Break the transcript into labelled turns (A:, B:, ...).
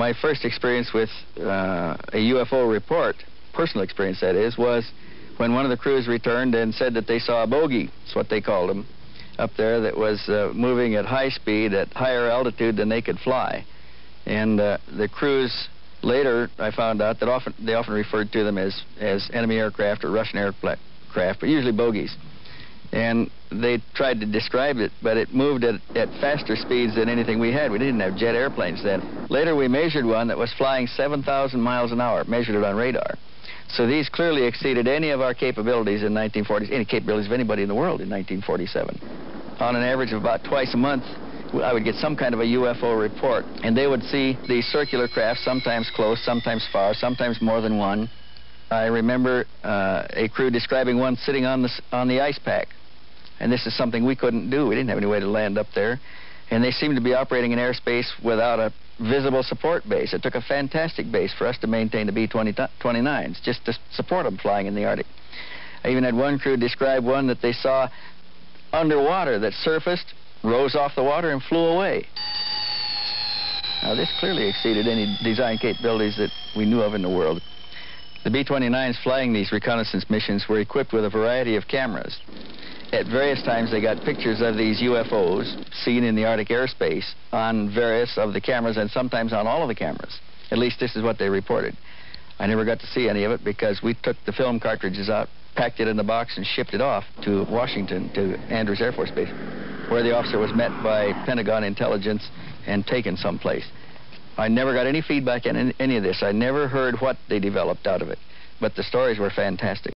A: My first experience with a UFO report, personal experience that is, was when one of the crews returned and said that they saw a bogey, that's what they called them, up there that was moving at high speed at higher altitude than they could fly. And the crews later, I found out that they often referred to them as enemy aircraft or Russian aircraft, but usually bogeys. And they tried to describe it, but it moved at faster speeds than anything we had. We didn't have jet airplanes then. Later we measured one that was flying 7,000 miles an hour, measured it on radar. So these clearly exceeded any of our capabilities in 1940, any capabilities of anybody in the world in 1947. On an average of about twice a month, I would get some kind of a UFO report, and they would see these circular craft, sometimes close, sometimes far, sometimes more than one. I remember a crew describing one sitting on the ice pack. And this is something we couldn't do. We didn't have any way to land up there. And they seemed to be operating in airspace without a visible support base. It took a fantastic base for us to maintain the B-29s, just to support them flying in the Arctic. I even had one crew describe one that they saw underwater that surfaced, rose off the water, and flew away. Now, this clearly exceeded any design capabilities that we knew of in the world. The B-29s flying these reconnaissance missions were equipped with a variety of cameras. At various times, they got pictures of these UFOs seen in the Arctic airspace on various of the cameras and sometimes on all of the cameras. At least this is what they reported. I never got to see any of it because we took the film cartridges out, packed it in the box, and shipped it off to Washington, to Andrews Air Force Base, where the officer was met by Pentagon intelligence and taken someplace. I never got any feedback on any of this. I never heard what they developed out of it, but the stories were fantastic.